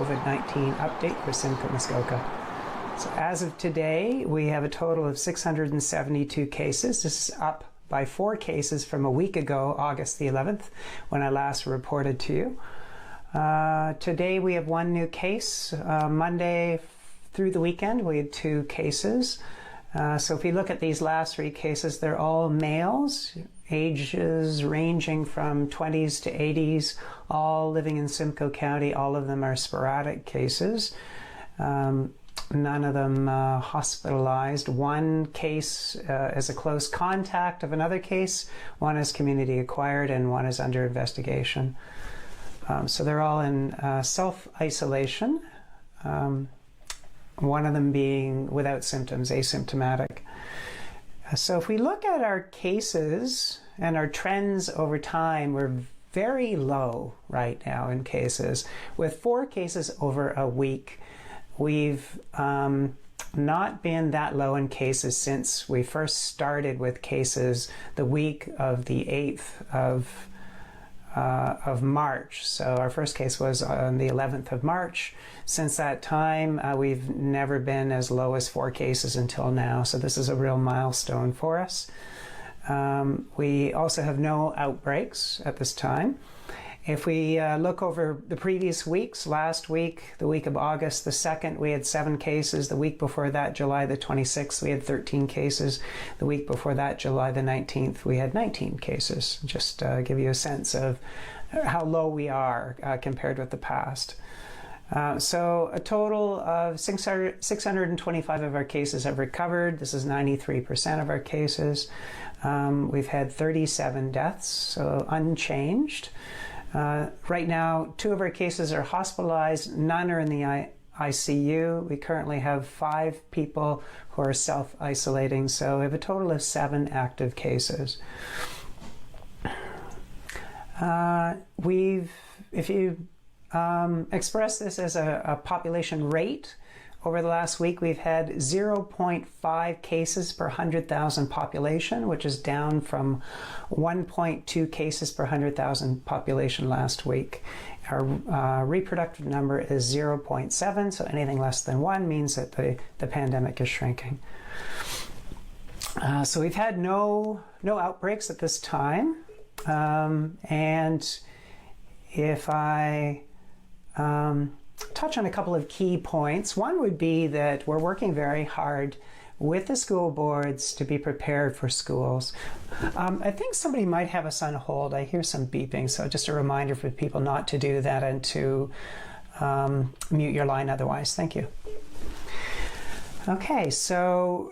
COVID-19 update for Simcoe, Muskoka. So as of today, we have a total of 672 cases. This is up by 4 cases from a week ago, August the 11th, when I last reported to you. Today we have 1 new case. Monday through the weekend, we had 2 cases. So if you look at these last 3 cases, they're all males, ages ranging from 20s to 80s, all living in Simcoe County. All of them are sporadic cases. None of them hospitalized. 1 case is a close contact of another case. 1 is community acquired and 1 is under investigation. So they're all in self-isolation. One of them being without symptoms, asymptomatic. So if we look at our cases and our trends over time, we're very low right now in cases. With 4 cases over a week, we've not been that low in cases since we first started with cases the week of the 8th of March. So our first case was on the 11th of March. Since that time, we've never been as low as 4 cases until now. So this is a real milestone for us. We also have no outbreaks at this time. If we look over the previous weeks, last week, the week of August the 2nd, we had 7 cases. The week before that, July the 26th, we had 13 cases. The week before that, July the 19th, we had 19 cases. Just give you a sense of how low we are compared with the past. So a total of 625 of our cases have recovered. This is 93% of our cases. We've had 37 deaths, so unchanged. Right now, 2 of our cases are hospitalized. None are in the ICU. We currently have 5 people who are self-isolating, so we have a total of 7 active cases. If you express this as a population rate, over the last week we've had 0.5 cases per 100,000 population, which is down from 1.2 cases per 100,000 population last week. Our reproductive number is 0.7, so anything less than 1 means that the pandemic is shrinking. So we've had no outbreaks at this time, and if I touch on a couple of key points. One would be that we're working very hard with the school boards to be prepared for schools. I think somebody might have us on hold. I hear some beeping, so just a reminder for people not to do that and to mute your line otherwise. Thank you. Okay, so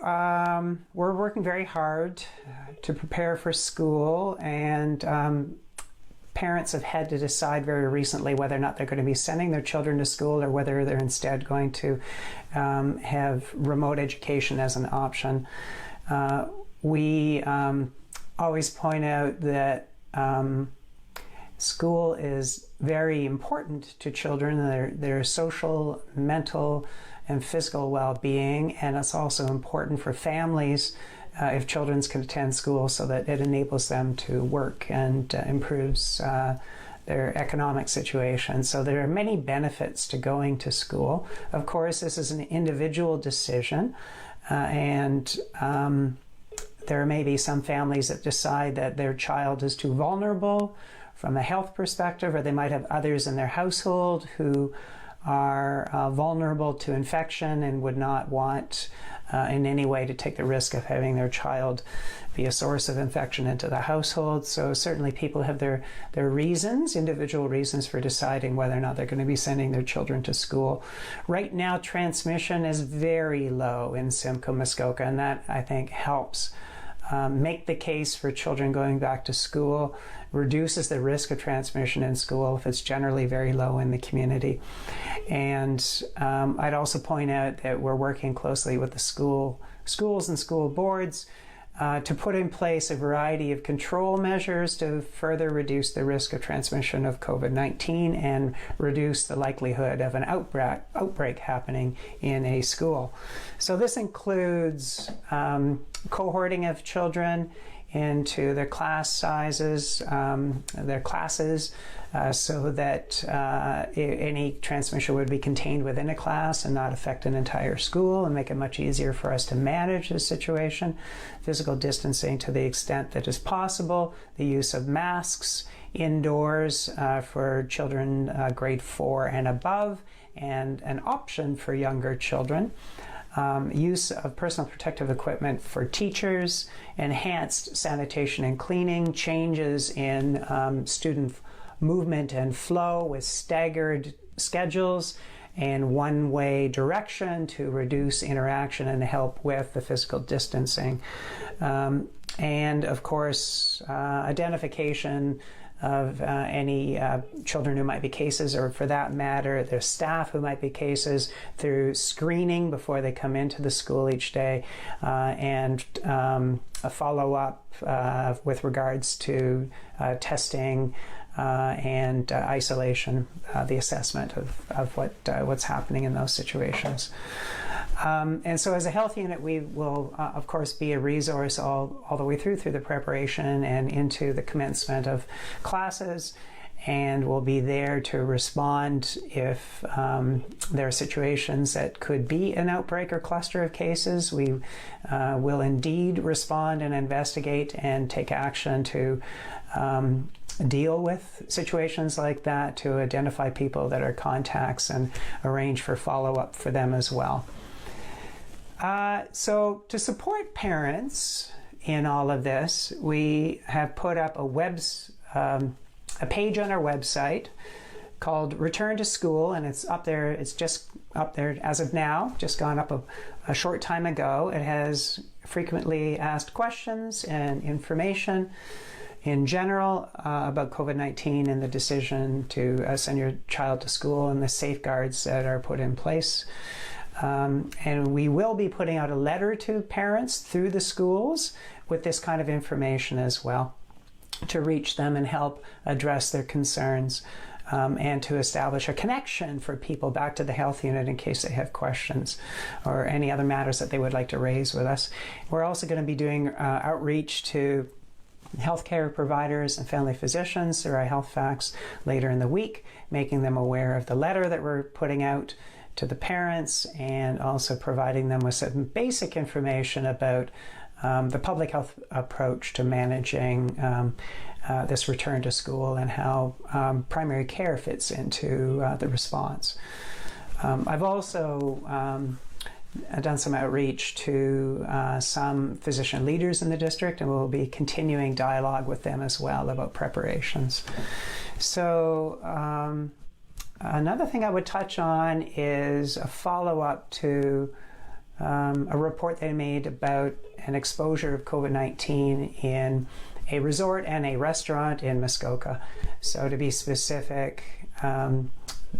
we're working very hard to prepare for school, and parents have had to decide very recently whether or not they're going to be sending their children to school or whether they're instead going to have remote education as an option. We always point out that school is very important to children, their social, mental, and physical well-being, and it's also important for families if children can attend school, so that it enables them to work and improves their economic situation. So there are many benefits to going to school. Of course, this is an individual decision, and there may be some families that decide that their child is too vulnerable from a health perspective, or they might have others in their household who are vulnerable to infection and would not want in any way to take the risk of having their child be a source of infection into the household. So certainly people have their reasons, individual reasons for deciding whether or not they're going to be sending their children to school. Right now, transmission is very low in Simcoe, Muskoka, and that, I think, helps make the case for children going back to school, reduces the risk of transmission in school if it's generally very low in the community. And I'd also point out that we're working closely with the schools and school boards to put in place a variety of control measures to further reduce the risk of transmission of COVID-19 and reduce the likelihood of an outbreak happening in a school. So this includes cohorting of children. into their class sizes, their classes, so that any transmission would be contained within a class and not affect an entire school, and make it much easier for us to manage the situation. Physical distancing to the extent that is possible, the use of masks indoors for children grade 4 and above, and an option for younger children. Use of personal protective equipment for teachers, enhanced sanitation and cleaning, changes in student movement and flow with staggered schedules, and one-way direction to reduce interaction and help with the physical distancing. And of course, identification of any children who might be cases, or for that matter, their staff who might be cases, through screening before they come into the school each day, and a follow-up with regards to testing and isolation, the assessment of what's happening in those situations. And so as a health unit, we will, of course, be a resource all the way through the preparation and into the commencement of classes, and we'll be there to respond if there are situations that could be an outbreak or cluster of cases. We will indeed respond and investigate and take action to deal with situations like that, to identify people that are contacts and arrange for follow-up for them as well. So to support parents in all of this, we have put up a page on our website called Return to School, and it's up there. It's just up there as of now, just gone up a short time ago. It has frequently asked questions and information in general about COVID-19 and the decision to send your child to school and the safeguards that are put in place. And we will be putting out a letter to parents through the schools with this kind of information as well, to reach them and help address their concerns, and to establish a connection for people back to the health unit in case they have questions or any other matters that they would like to raise with us. We're also going to be doing outreach to healthcare providers and family physicians through our health facts later in the week, making them aware of the letter that we're putting out to the parents, and also providing them with some basic information about the public health approach to managing this return to school, and how primary care fits into the response. I've also done some outreach to some physician leaders in the district, and we'll be continuing dialogue with them as well about preparations. So another thing I would touch on is a follow-up to a report they made about an exposure of COVID-19 in a resort and a restaurant in Muskoka. So to be specific,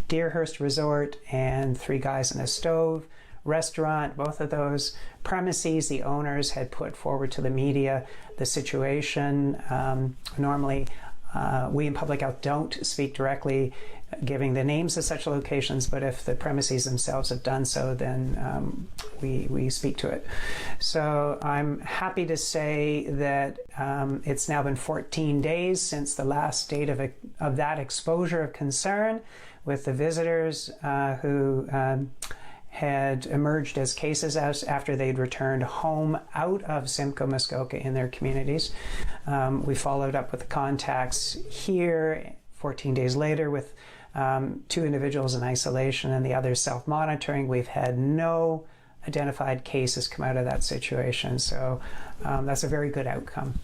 Deerhurst Resort and Three Guys in a Stove restaurant, both of those premises, the owners had put forward to the media the situation. Normally, we in public health don't speak directly giving the names of such locations, but if the premises themselves have done so, then we speak to it. So I'm happy to say that it's now been 14 days since the last date of that exposure of concern, with the visitors who had emerged as cases after they'd returned home out of Simcoe, Muskoka in their communities. We followed up with the contacts here 14 days later with 2 individuals in isolation and the others self-monitoring. We've had no identified cases come out of that situation, so that's a very good outcome.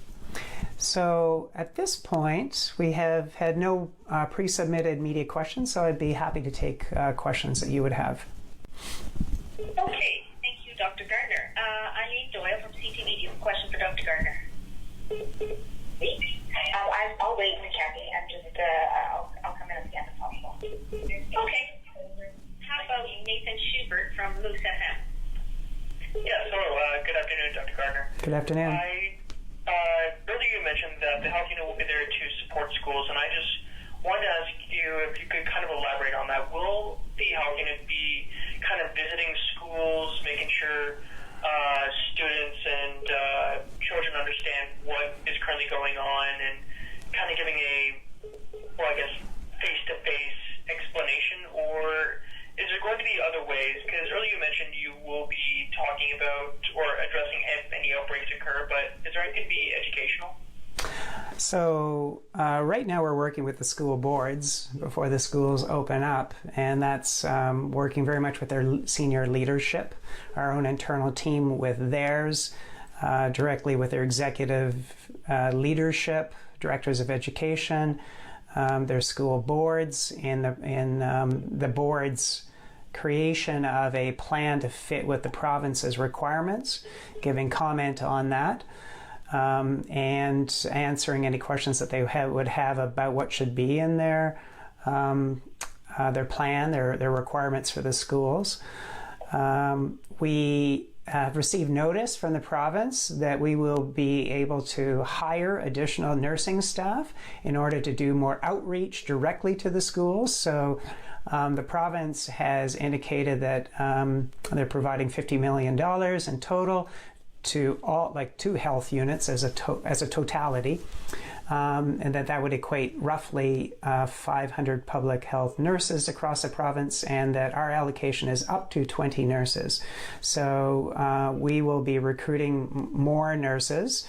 So at this point, we have had no pre-submitted media questions, so I'd be happy to take questions that you would have. Okay, thank you, Dr. Gardner. Eileen Doyle from CT Media, question for Dr. Gardner. Wait. I'll wait, Kathy. I'll come in at the end if possible. Okay. How about Nathan Schubert from Moose FM? Yes, hello. Good afternoon, Dr. Gardner. Good afternoon. Earlier you mentioned that the health unit will be there to support schools, and I just wanted to ask you if you could kind of elaborate on that. Will the health unit be kind of visiting schools, making sure students and children understand what going on and kind of giving face-to-face explanation, or is there going to be other ways? Because earlier you mentioned you will be talking about or addressing if any outbreaks occur, but is there going to be educational? So right now we're working with the school boards before the schools open up, and that's working very much with their senior leadership, our own internal team with theirs, directly with their executive leadership, directors of education, their school boards, in the boards' creation of a plan to fit with the province's requirements, giving comment on that. And answering any questions that they would have about what should be in their plan, their requirements for the schools. We have received notice from the province that we will be able to hire additional nursing staff in order to do more outreach directly to the schools. So the province has indicated that they're providing $50 million in total to two health units as a totality, and that would equate roughly 500 public health nurses across the province, and that our allocation is up to 20 nurses. So we will be recruiting more nurses.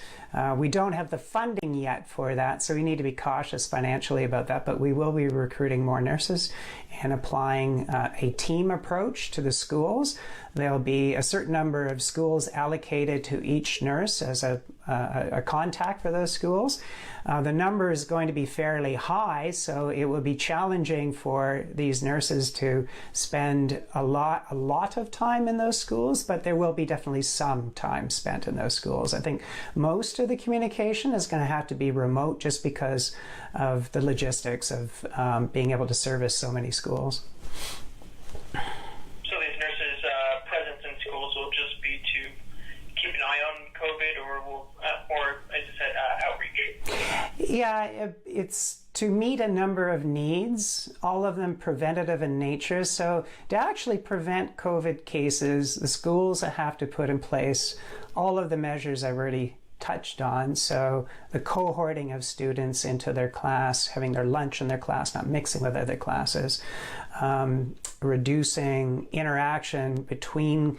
We don't have the funding yet for that, so we need to be cautious financially about that, but we will be recruiting more nurses and applying a team approach to the schools. There'll be a certain number of schools allocated to each nurse as a contact for those schools. The number is going to be fairly high, so it will be challenging for these nurses to spend a lot of time in those schools, but there will be definitely some time spent in those schools. I think most of the communication is going to have to be remote just because of the logistics of being able to service so many schools. So these nurses' presence in schools will just be to keep an eye on COVID, or as you said, outreach? Yeah, it's to meet a number of needs, all of them preventative in nature. So to actually prevent COVID cases, the schools have to put in place all of the measures I've already touched on. So the cohorting of students into their class, having their lunch in their class, not mixing with other classes, reducing interaction between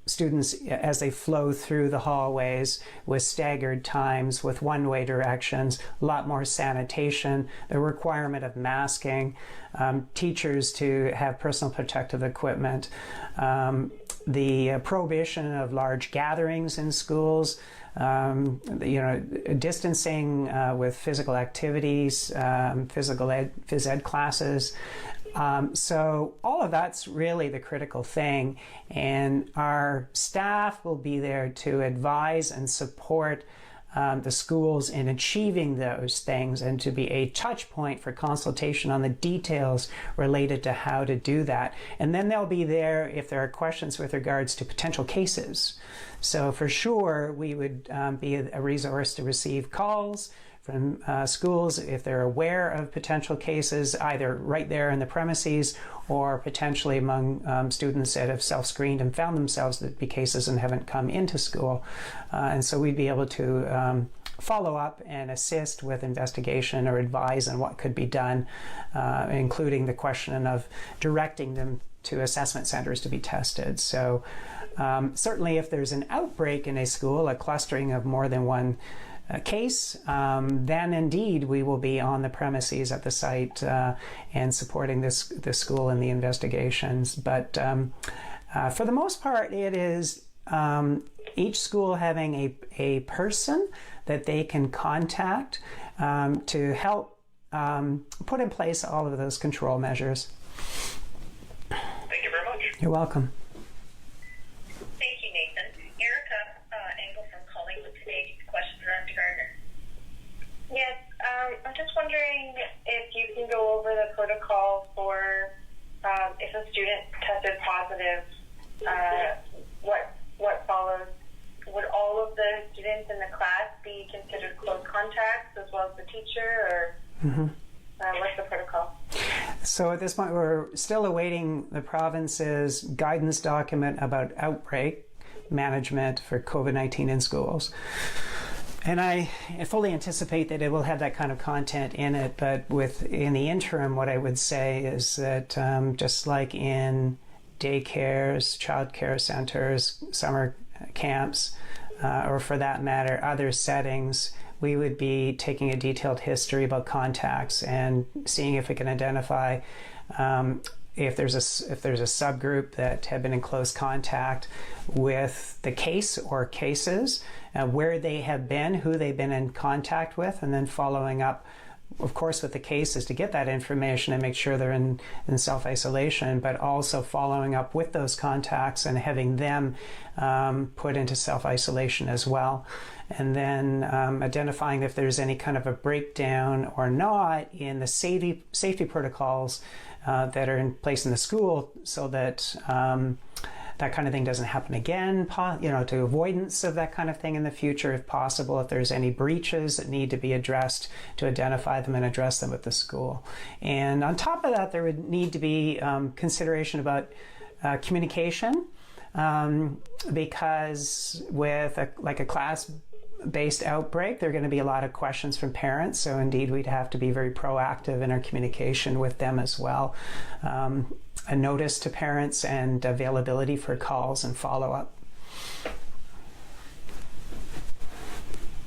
students as they flow through the hallways with staggered times, with one-way directions, a lot more sanitation, the requirement of masking, teachers to have personal protective equipment, the prohibition of large gatherings in schools, distancing with physical activities, phys ed classes. So all of that's really the critical thing, and our staff will be there to advise and support the schools in achieving those things, and to be a touch point for consultation on the details related to how to do that. And then they'll be there if there are questions with regards to potential cases. So for sure, we would be a resource to receive calls from schools if they're aware of potential cases, either right there in the premises or potentially among students that have self-screened and found themselves to be cases and haven't come into school. And so we'd be able to follow up and assist with investigation or advise on what could be done, including the question of directing them to assessment centers to be tested. So certainly if there's an outbreak in a school, a clustering of more than one case, then indeed we will be on the premises at the site and supporting this school in the investigations. But for the most part, it is each school having a person that they can contact to help put in place all of those control measures. Thank you very much. You're welcome. Thank you, Nathan. Erica Engel from Collingwood today. Question for Dr. Gardner. Yes, I'm just wondering if you can go over the protocol for if a student tested positive, what follows? Would all of the students in the class be considered close contacts as well as the teacher, or what's the protocol? So at this point, we're still awaiting the province's guidance document about outbreak management for COVID-19 in schools. And I fully anticipate that it will have that kind of content in it, but in the interim, what I would say is that just like in daycares, child care centers, summer camps, or for that matter, other settings, we would be taking a detailed history about contacts and seeing if we can identify if there's a subgroup that have been in close contact with the case or cases, where they have been, who they've been in contact with, and then following up, of course, with the cases to get that information and make sure they're in self-isolation, but also following up with those contacts and having them put into self-isolation as well. And then identifying if there's any kind of a breakdown or not in the safety protocols that are in place in the school, so that that kind of thing doesn't happen again, to avoidance of that kind of thing in the future if possible, if there's any breaches that need to be addressed, to identify them and address them at the school. And on top of that, there would need to be consideration about communication, because with a class-based outbreak, there are going to be a lot of questions from parents, so indeed we'd have to be very proactive in our communication with them as well. A notice to parents and availability for calls and follow-up.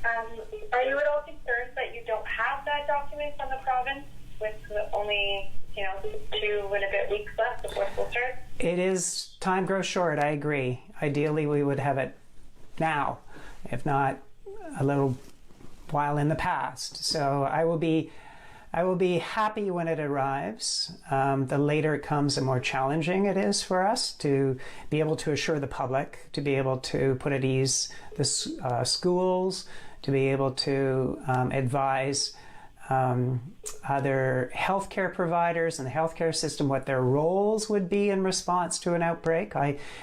Are you at all concerned that you don't have that document from the province with only 2 and a bit weeks left before school starts? It is, time grows short, I agree. Ideally we would have it now, if not a little while in the past. So I will be happy when it arrives. The later it comes, the more challenging it is for us to be able to assure the public, to be able to put at ease the schools, to be able to advise other healthcare providers in the healthcare system what their roles would be in response to an outbreak.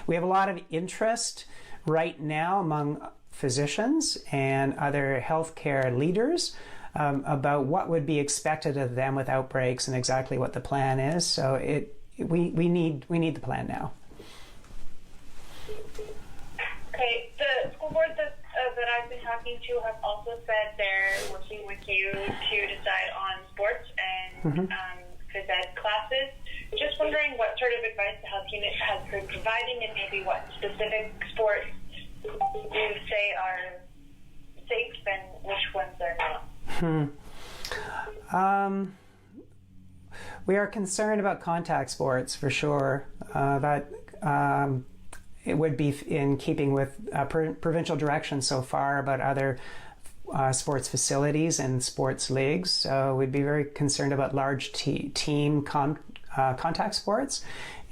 We have a lot of interest right now among physicians and other healthcare leaders about what would be expected of them with outbreaks and exactly what the plan is. So we need the plan now. Okay, the school board that I've been talking to have also said they're working with you to decide on sports and phys ed classes. Just wondering what sort of advice the health unit has been providing, and maybe what specific sports you say are safe and which ones are not. We are concerned about contact sports for sure. That it would be in keeping with provincial direction so far about other sports facilities and sports leagues. So we'd be very concerned about large team contact sports,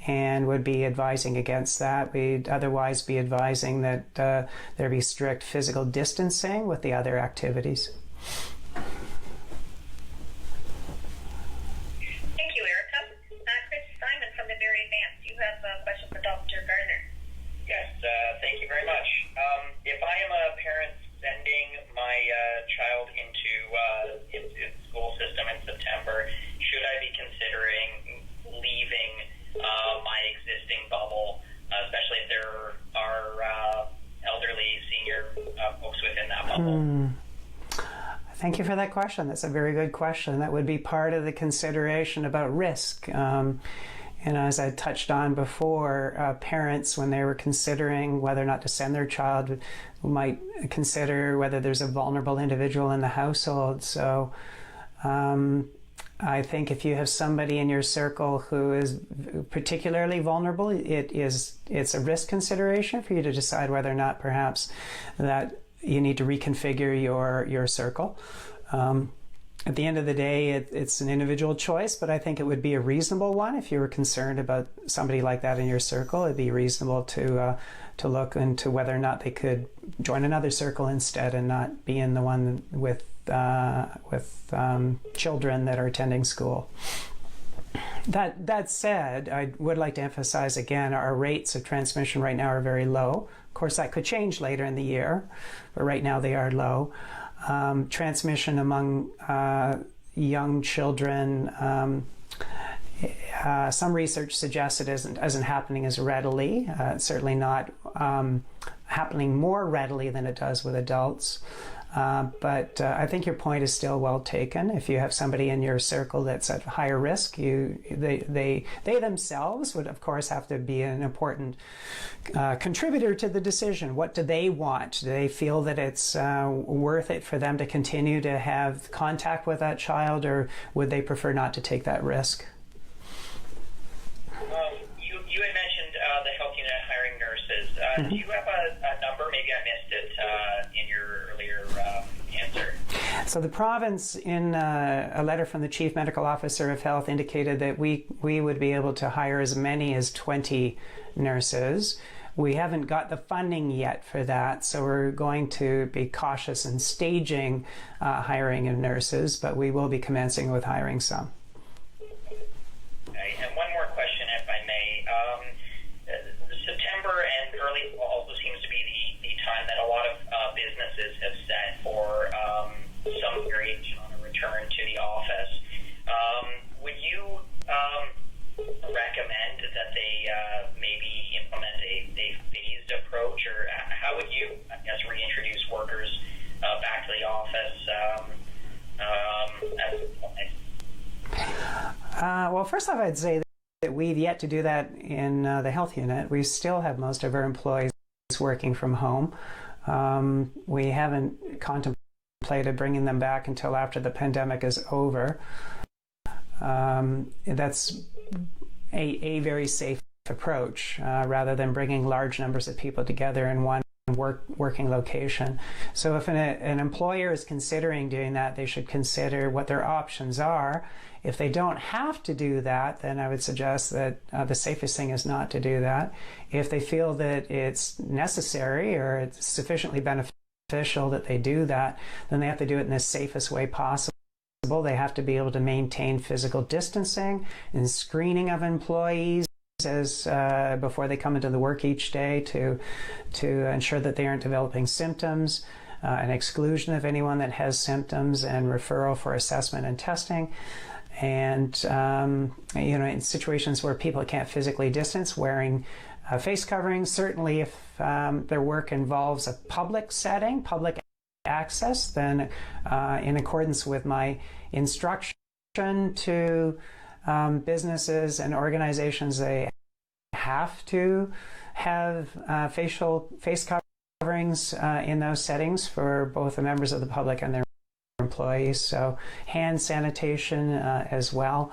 and would be advising against that. We'd otherwise be advising that there be strict physical distancing with the other activities. Thank you, Erica. Chris Simon from the Barrie Advance. You have a question for Dr. Gardner. Yes, thank you very much. If I am a parent sending my child into the school system in September, should I be considering leaving my existing bubble, especially if there are elderly senior folks within that bubble? Thank you for that question. That's a very good question. That would be part of the consideration about risk. And as I touched on before, parents, when they were considering whether or not to send their child, might consider whether there's a vulnerable individual in the household. So I think if you have somebody in your circle who is particularly vulnerable, it's a risk consideration for you to decide whether or not perhaps that you need to reconfigure your circle. At the end of the day, it's an individual choice, but I think it would be a reasonable one. If you were concerned about somebody like that in your circle, it'd be reasonable to look into whether or not they could join another circle instead and not be in the one with children that are attending school. That said, I would like to emphasize again, our rates of transmission right now are very low. Of course, that could change later in the year, but right now they are low. Transmission among young children, some research suggests it isn't happening as readily. It's certainly not happening more readily than it does with adults. But I think your point is still well taken. If you have somebody in your circle that's at higher risk, they themselves would, of course, have to be an important contributor to the decision. What do they want? Do they feel that it's worth it for them to continue to have contact with that child, or would they prefer not to take that risk? You had mentioned the health unit hiring nurses. Do you have a number? Maybe I missed it in your earlier answer. So the province, in a letter from the Chief Medical Officer of Health, indicated that we would be able to hire as many as 20 nurses. We haven't got the funding yet for that, so we're going to be cautious in staging hiring of nurses, but we will be commencing with hiring some. Okay, and one more question, if I may. September and early fall seems to be the time that a lot of businesses have set for some variation on a return to the office. Would you recommend that they maybe implement a phased approach, or how would you, I guess, reintroduce workers back to the office Well, first off, I'd say that we've yet to do that in the health unit. We still have most of our employees working from home. We haven't contemplated bringing them back until after the pandemic is over. That's a very safe approach, rather than bringing large numbers of people together in one working location. So if an employer is considering doing that, they should consider what their options are. If they don't have to do that, then I would suggest that the safest thing is not to do that. If they feel that it's necessary or it's sufficiently beneficial that they do that, then they have to do it in the safest way possible. They have to be able to maintain physical distancing and screening of employees as before they come into the work each day to ensure that they aren't developing symptoms, an exclusion of anyone that has symptoms, and referral for assessment and testing. And in situations where people can't physically distance, wearing face coverings. Certainly if their work involves a public setting, public access, then in accordance with my instruction to businesses and organizations, they have to have face coverings in those settings for both the members of the public and their employees. So hand sanitation as well.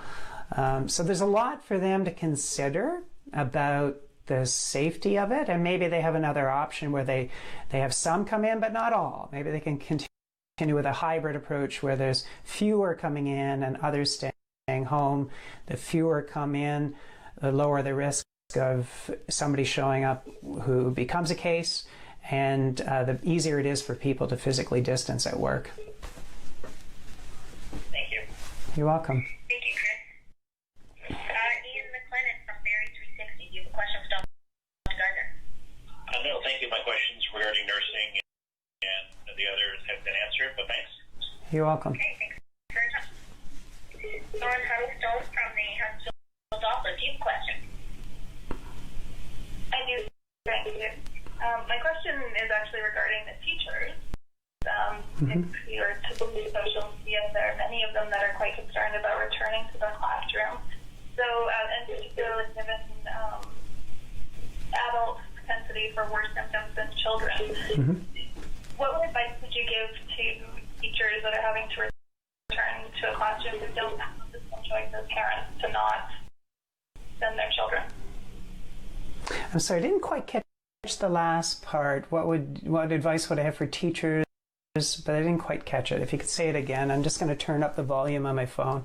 So there's a lot for them to consider about the safety of it, and maybe they have another option where they have some come in but not all. Maybe they can continue with a hybrid approach where there's fewer coming in and others staying home. The fewer come in, the lower the risk of somebody showing up who becomes a case, and the easier it is for people to physically distance at work. Thank you. You're welcome. Thank you, Chris. Ian McLennan from Barrie 360. Do you have a question for Dr. Gardner? No, thank you. My questions regarding nursing and the others have been answered, but thanks. You're welcome. Okay, thanks very much. Lauren Huddlestone from the Huntsville Doppler. Do you have a question? I do. Thank you. My question is actually regarding the teachers. If we were to believe social media, there are many of them that are quite concerned about returning to the classroom. So, and particularly given adult propensity for worse symptoms than children, what advice would you give to teachers that are having to return to a classroom who don't have the choice as parents to not send their children? I'm sorry, I didn't quite catch the last part. What advice would I have for teachers? But I didn't quite catch it. If you could say it again. I'm just going to turn up the volume on my phone.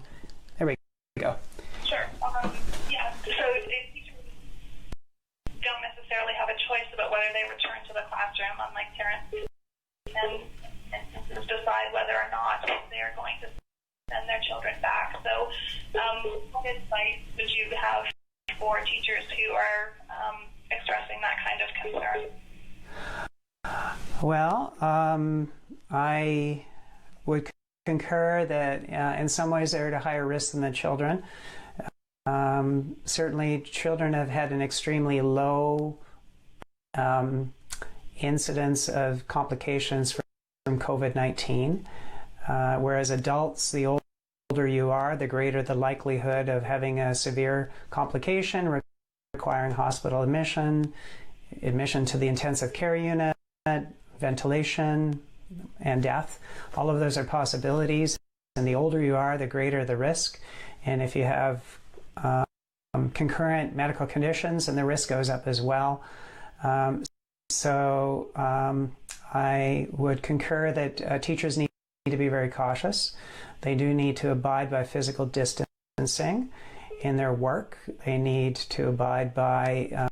There we go. Sure. Yeah. So if teachers don't necessarily have a choice about whether they return to the classroom, unlike parents, and decide whether or not they are going to send their children back. So what advice would you have for teachers who are expressing that kind of concern? Well, I would concur that in some ways they're at a higher risk than the children. Certainly children have had an extremely low incidence of complications from COVID-19, whereas adults, the older you are, the greater the likelihood of having a severe complication requiring hospital admission to the intensive care unit, ventilation, and death. All of those are possibilities, and the older you are, the greater the risk. And if you have concurrent medical conditions, then the risk goes up as well. So I would concur that teachers need to be very cautious. They do need to abide by physical distancing in their work. They need to abide by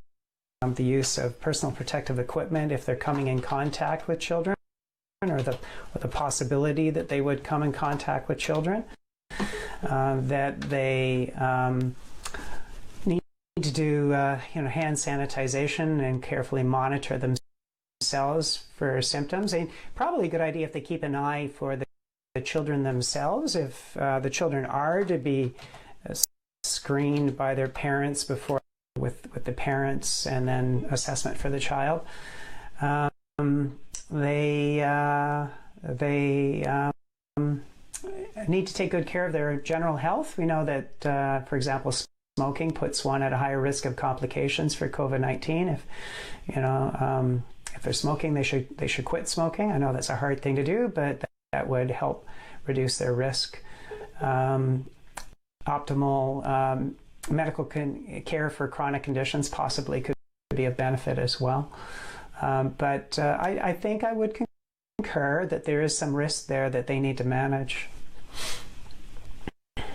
the use of personal protective equipment if they're coming in contact with children, or the possibility that they would come in contact with children. That they need to do hand sanitization and carefully monitor themselves for symptoms. And probably a good idea if they keep an eye for the children themselves. If the children are to be screened by their parents before with the parents, and then assessment for the child. They need to take good care of their general health. We know that, for example, smoking puts one at a higher risk of complications for COVID-19. If they're smoking, they should quit smoking. I know that's a hard thing to do, but that would help reduce their risk. Optimal medical care for chronic conditions possibly could be a benefit as well. But I think I would concur that there is some risk there that they need to manage. Thank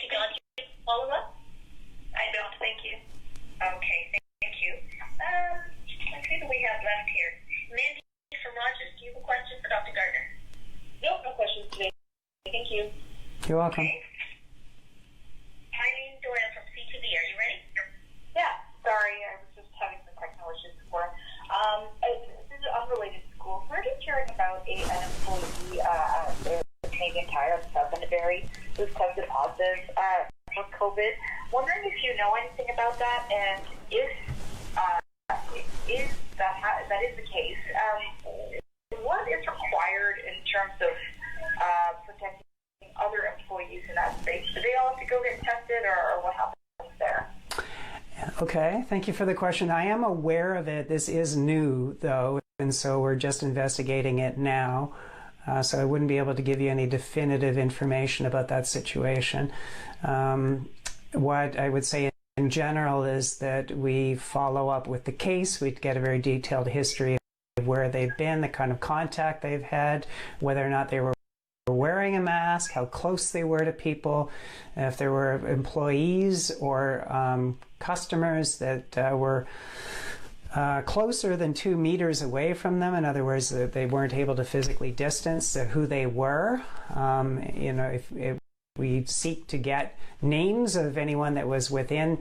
you, Dawn. Do you follow up? I don't. Thank you. Okay, thank you. Let's see what we have left here. Mandy from Rogers, do you have a question for Dr. Gardner? Nope, no questions today. Thank you. You're welcome. Okay. Eileen Doyle from CTV, are you ready? Yeah, sorry, I was just having some technical issues before. This is unrelated to schools. We're just hearing about an employee at the Canadian Tire on South End of Barrie who's tested positive for COVID. Wondering if you know anything about that, and if that is the case, what is required in terms of protecting other employees in that space? Do they all have to go get tested, or what happens there? Okay, thank you for the question. I am aware of it. This is new, though, and so we're just investigating it now. So I wouldn't be able to give you any definitive information about that situation. What I would say in general is that we follow up with the case. We get a very detailed history of where they've been, the kind of contact they've had, whether or not they were wearing a mask, how close they were to people, if there were employees or customers that were closer than 2 meters away from them. In other words, that they weren't able to physically distance who they were. If we seek to get names of anyone that was within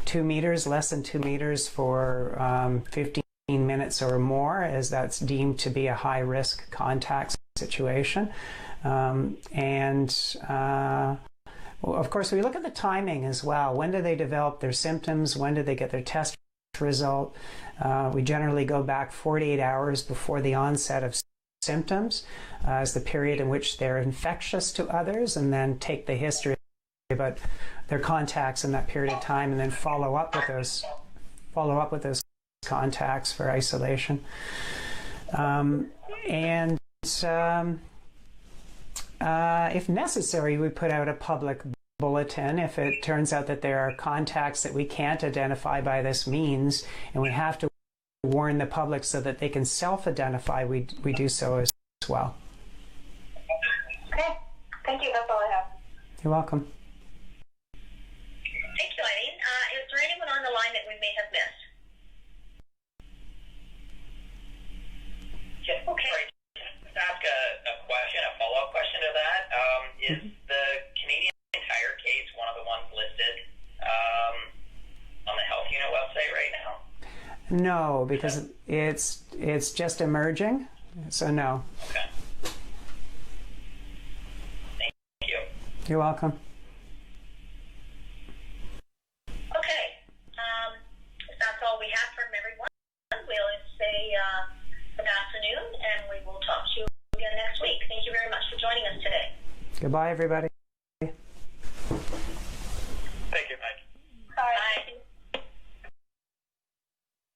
2 meters, less than 2 meters for 15 minutes or more, as that's deemed to be a high-risk contact situation. Of course, we look at the timing as well. When do they develop their symptoms? When did they get their test result? We generally go back 48 hours before the onset of symptoms as the period in which they're infectious to others, and then take the history about their contacts in that period of time, and then follow up with those contacts for isolation. If necessary, we put out a public bulletin if it turns out that there are contacts that we can't identify by this means, and we have to warn the public so that they can self-identify. We do so as well. Okay, thank you. That's all I have. You're welcome. Thank you, Eileen. Is there anyone on the line that we may have missed? Just ask a question, a follow-up question to that. Is the Canadian Tire case one of the ones listed on the Health Unit website right now? No, because it's just emerging, so no. Okay. Thank you. You're welcome. Okay. If that's all we have from everyone, we'll say afternoon, and we will talk to you again next week. Thank you very much for joining us today. Goodbye, everybody.